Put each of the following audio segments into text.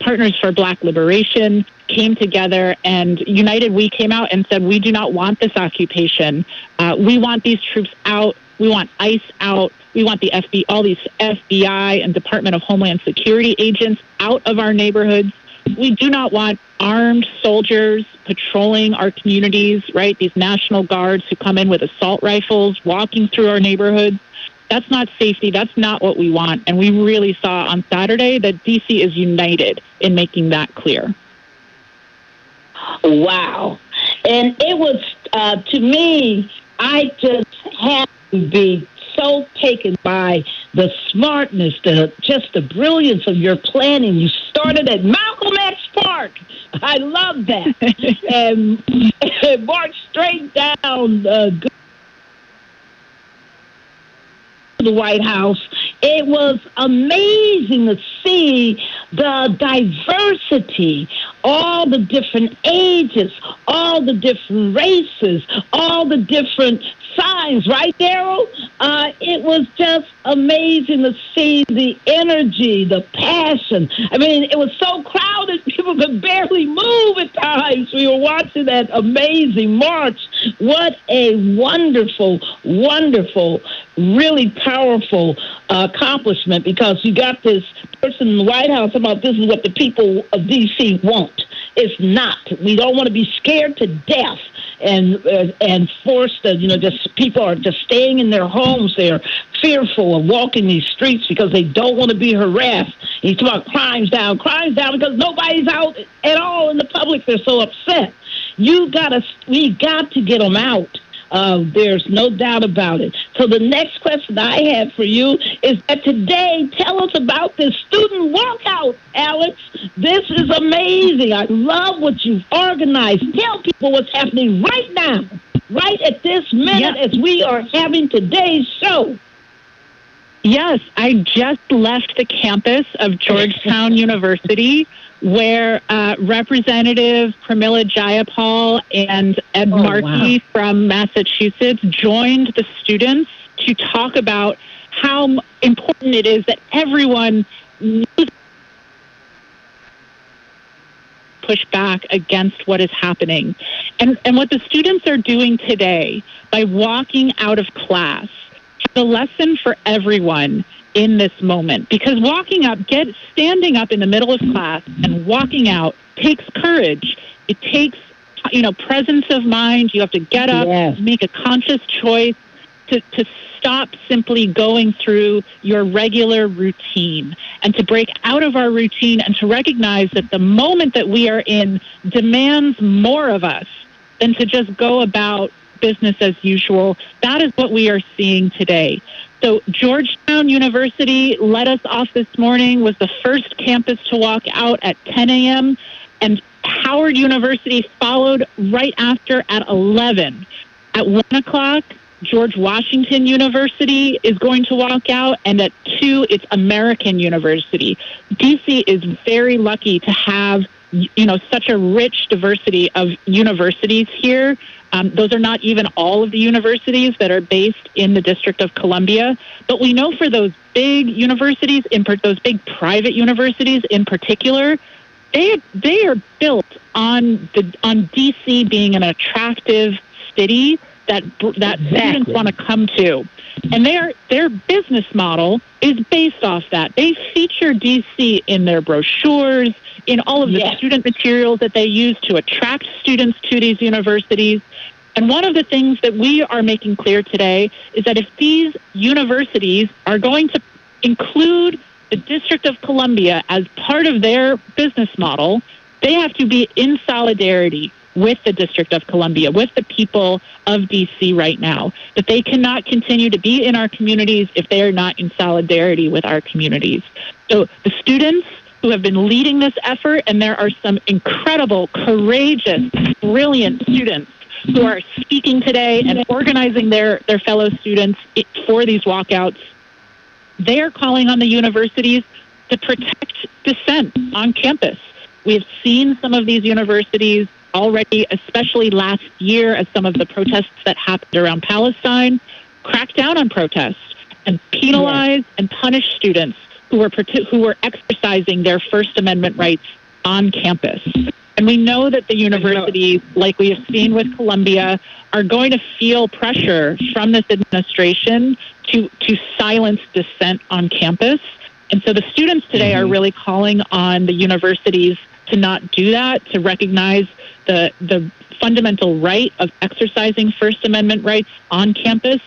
Partners for Black Liberation came together, and United We came out and said, we do not want this occupation. We want these troops out. We want ICE out. We want the all these FBI and Department of Homeland Security agents out of our neighborhoods. We do not want armed soldiers patrolling our communities, right? These National Guards who come in with assault rifles, walking through our neighborhoods. That's not safety. That's not what we want. And we really saw on Saturday that D.C. is united in making that clear. Wow. And it was, to me, I just had to be so taken by the smartness, just the brilliance of your planning. You started at Malcolm X Park. I love that. And marched straight down to the White House. It was amazing to see the diversity, all the different ages, all the different races, all the different signs, right, Daryl? It was just amazing to see the energy, the passion. I mean, it was so crowded, people could barely move at times. We were watching that amazing march. What a wonderful, wonderful, really powerful accomplishment, because you got this person in the White House about this is what the people of D.C. want. It's not. We don't want to be scared to death and forced to, just people are just staying in their homes. They're fearful of walking these streets because they don't want to be harassed. He's talking about crimes down because nobody's out at all in the public. They're so upset. We got to get them out. There's no doubt about it. So the next question I have for you is that today, tell us about this student walkout, Alex. This is amazing. I love what you've organized. Tell people what's happening right now, right at this minute as we are having today's show. Yes, I just left the campus of Georgetown University, where Representative Pramila Jayapal and Ed Markey from Massachusetts joined the students to talk about how important it is that everyone push back against what is happening. And what the students are doing today by walking out of class, the lesson for everyone in this moment, because standing up in the middle of class and walking out takes courage. It takes, presence of mind. You have to get up, make a conscious choice to stop simply going through your regular routine and to break out of our routine and to recognize that the moment that we are in demands more of us than to just go about business as usual. That is what we are seeing today. So Georgetown University led us off this morning, was the first campus to walk out at 10 a.m., and Howard University followed right after at 11. At 1 o'clock, George Washington University is going to walk out, and at 2, it's American University. D.C. is very lucky to have, such a rich diversity of universities here. Those are not even all of the universities that are based in the District of Columbia, but we know for those big universities, those big private universities in particular, they are built on D.C. being an attractive city that students want to come to, and their business model is based off that. They feature D.C. in their brochures, in all of the student materials that they use to attract students to these universities. And one of the things that we are making clear today is that if these universities are going to include the District of Columbia as part of their business model, they have to be in solidarity with the District of Columbia, with the people of D.C. right now, that they cannot continue to be in our communities if they are not in solidarity with our communities. So the students who have been leading this effort, and there are some incredible, courageous, brilliant students who are speaking today and organizing their fellow students for these walkouts. They are calling on the universities to protect dissent on campus. We have seen some of these universities already, especially last year, as some of the protests that happened around Palestine, crack down on protests and penalize and punish students who were exercising their First Amendment rights on campus. And we know that the universities, like we have seen with Columbia, are going to feel pressure from this administration to silence dissent on campus. And so the students today are really calling on the universities to not do that, to recognize the fundamental right of exercising First Amendment rights on campus,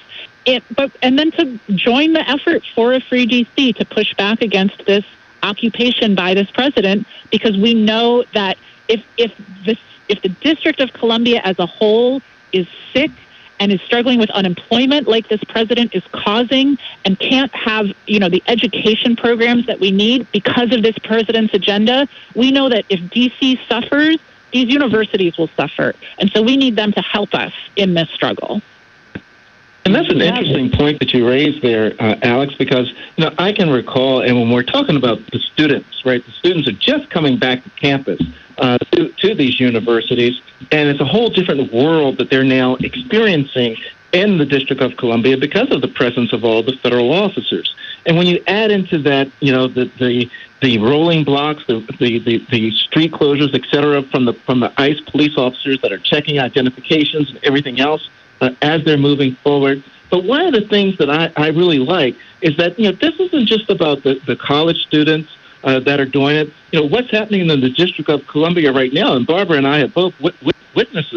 and then to join the effort for a free DC, to push back against this occupation by this president, because we know that if the District of Columbia as a whole is sick and is struggling with unemployment like this president is causing, and can't have, the education programs that we need because of this president's agenda, we know that if DC suffers, these universities will suffer. And so we need them to help us in this struggle. And that's an interesting point that you raised there, Alex, because I can recall, and when we're talking about the students, right, the students are just coming back to campus to these universities, and it's a whole different world that they're now experiencing in the District of Columbia because of the presence of all the federal officers. And when you add into that, the rolling blocks, the street closures, et cetera, from the ICE police officers that are checking identifications and everything else as they're moving forward. But one of the things that I really like is that, this isn't just about the college students that are doing it. What's happening in the District of Columbia right now, and Barbara and I have both witnessed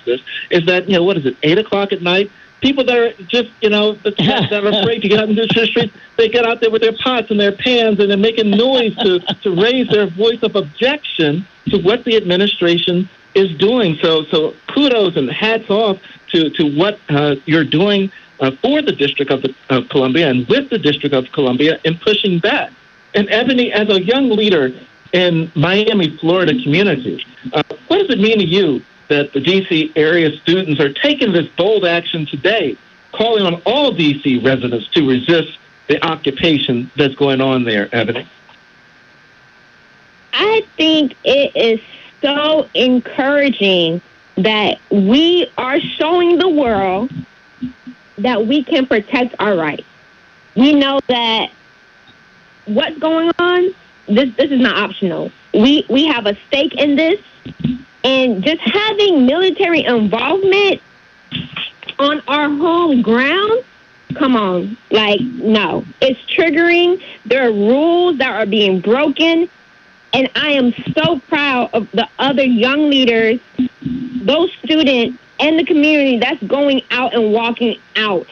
this, is that, what is it, 8 o'clock at night? People that are just, that are afraid to get out into the streets, they get out there with their pots and their pans and they're making noise to raise their voice of objection to what the administration is doing. So kudos and hats off to what you're doing for the District of Columbia and with the District of Columbia in pushing back. And Eboni, as a young leader in Miami, Florida community, what does it mean to you that the D.C. area students are taking this bold action today, calling on all D.C. residents to resist the occupation that's going on there, Eboni? I think it is so encouraging that we are showing the world that we can protect our rights. We know that what's going on, this is not optional. We have a stake in this, and just having military involvement on our home ground, come on, no. It's triggering. There are rules that are being broken, and I am so proud of the other young leaders, those students, and the community that's going out and walking out.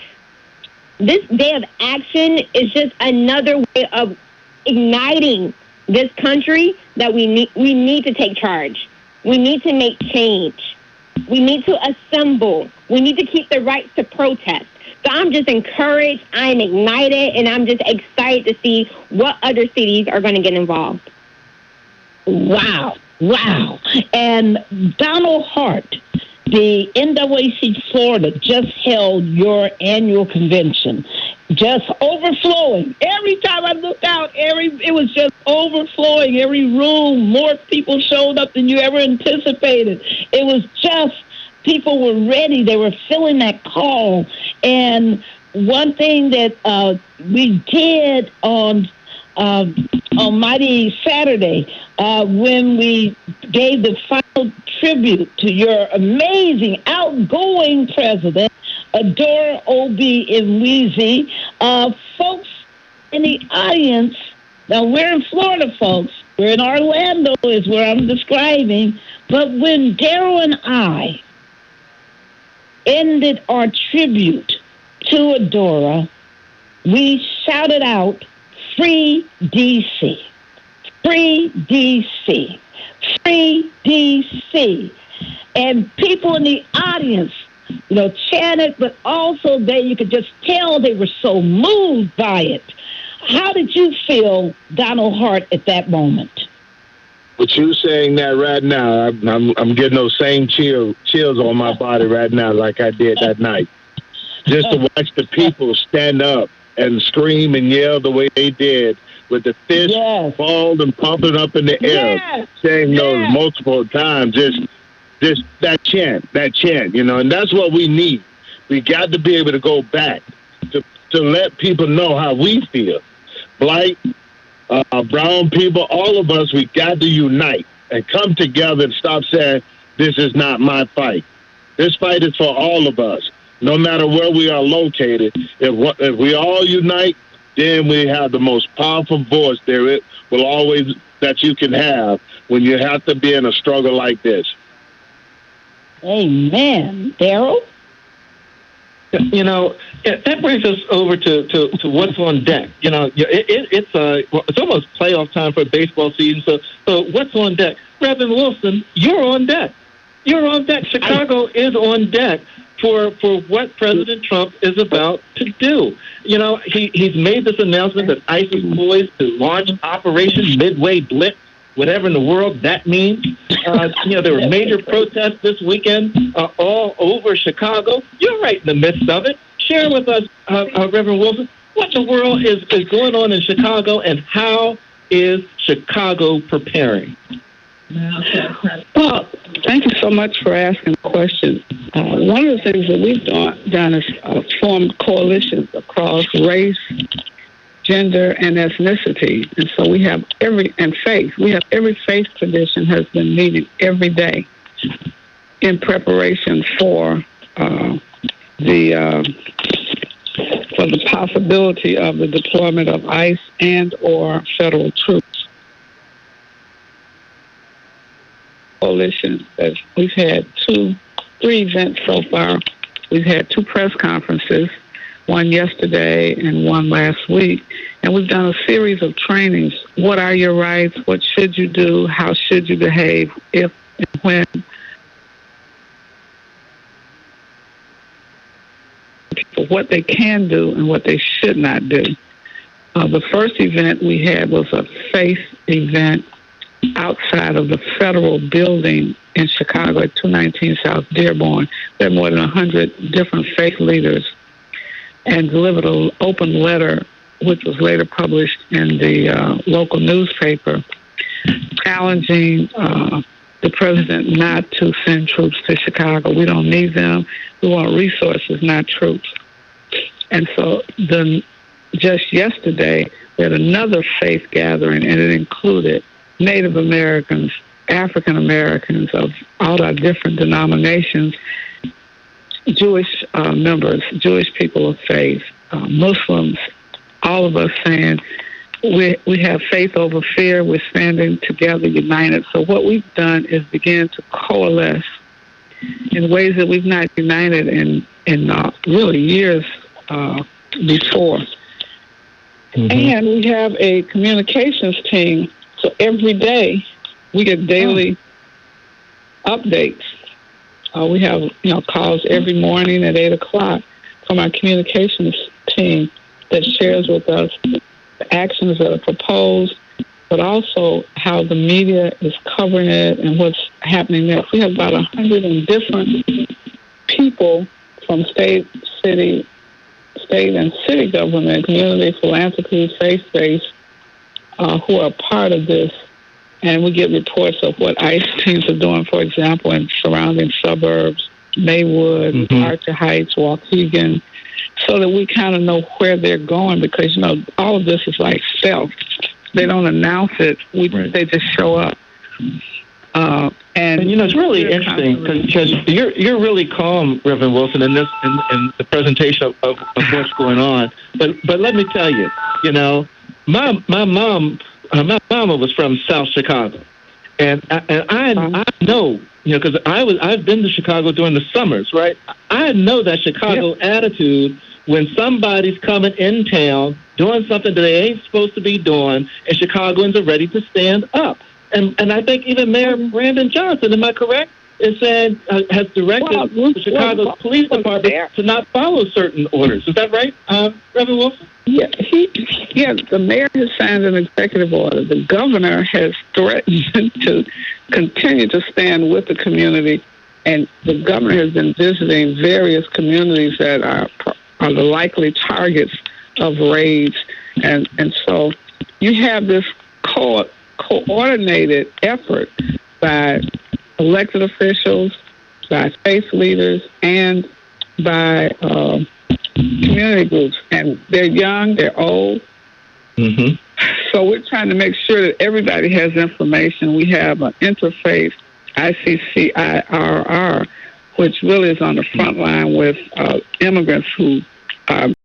This day of action is just another way of igniting this country that we need to take charge. We need to make change. We need to assemble. We need to keep the right to protest. So I'm just encouraged, I'm ignited, and I'm just excited to see what other cities are going to get involved. Wow. And Donald Hart, the NAACP Florida, just held your annual convention. Just overflowing. Every time I looked out, it was just overflowing. Every room, more people showed up than you ever anticipated. It was just, people were ready. They were feeling that call. And one thing that we did on Mighty Saturday, when we gave the final tribute to your amazing, outgoing president, Adora Obi Imwezi, folks in the audience. Now, we're in Florida, folks. We're in Orlando is where I'm describing. But when Daryl and I ended our tribute to Adora, we shouted out, "Free DC, free DC, free DC." And people in the audience, chanted, but also you could just tell they were so moved by it. How did you feel, Donald Hart, at that moment? With you saying that right now, I'm getting those same chills on my body right now like I did that night. Just to watch the people stand up and scream and yell the way they did, with the fist balled and pumping up in the air, saying those multiple times, just that chant, and that's what we need. We got to be able to go back to let people know how we feel. black, brown people, all of us, we got to unite and come together and stop saying, this is not my fight. This fight is for all of us, no matter where we are located. If we all unite, then we have the most powerful voice there will always that you can have when you have to be in a struggle like this. Amen. Daryl? You know, that brings us over to what's on deck. You know, it's almost playoff time for baseball season. So what's on deck? Reverend Wilson, you're on deck. You're on deck. Chicago is on deck for what President Trump is about to do. You know, he's made this announcement that ICE is poised to launch Operation Midway Blitz, whatever in the world that means. You know, there were major protests this weekend all over Chicago. You're right in the midst of it. Share with us, Reverend Wilson, what in the world is going on in Chicago, and how is Chicago preparing? Well, thank you so much for asking the question. One of the things that we've done is formed coalitions across race, gender, and ethnicity. And so we have every faith tradition has been meeting every day in preparation for the possibility of the deployment of ICE and or federal troops. Coalition that we've had 3 events so far. We've had 2 press conferences, one yesterday and one last week, and we've done a series of trainings. What are your rights? What should you do? How should you behave if and when? What they can do and what they should not do. The first event we had was a faith event outside of the federal building in Chicago at 219 South Dearborn. There are more than 100 different faith leaders, and delivered an open letter, which was later published in the local newspaper, challenging the president not to send troops to Chicago. We don't need them. We want resources, not troops. And so just yesterday, we had another faith gathering, and it included Native Americans, African Americans of all our different denominations, Jewish members, Jewish people of faith, Muslims, all of us saying we have faith over fear. We're standing together, united. So what we've done is begin to coalesce in ways that we've not united in really years before. Mm-hmm. And we have a communications team. So every day we get daily updates. We have calls every morning at 8:00 from our communications team that shares with us the actions that are proposed, but also how the media is covering it and what's happening next. We have about 100 and different people from state and city government, community, philanthropy, faith-based, who are part of this. And we get reports of what ICE teams are doing, for example, in surrounding suburbs, Maywood, Archer Heights, Waukegan, so that we kind of know where they're going, because, all of this is like stealth. They don't announce it. They just show up. And it's really interesting because you're really calm, Reverend Wilson, in this in the presentation of what's going on. But let me tell you, my mama was from South Chicago, and I know, because I've been to Chicago during the summers, right? I know that Chicago attitude when somebody's coming in town doing something that they ain't supposed to be doing, and Chicagoans are ready to stand up. And I think even Mayor Brandon Johnson, am I correct, has directed the Chicago Police Department to not follow certain orders. Is that right, Reverend Wilson? Yeah, the mayor has signed an executive order. The governor has threatened to continue to stand with the community, and the governor has been visiting various communities that are the likely targets of raids. And so you have this coordinated effort by elected officials, by faith leaders, and by community groups. And they're young, they're old, Mm-hmm. So we're trying to make sure that everybody has information. We have an interfaith, ICCIRR, which really is on the front line with immigrants who are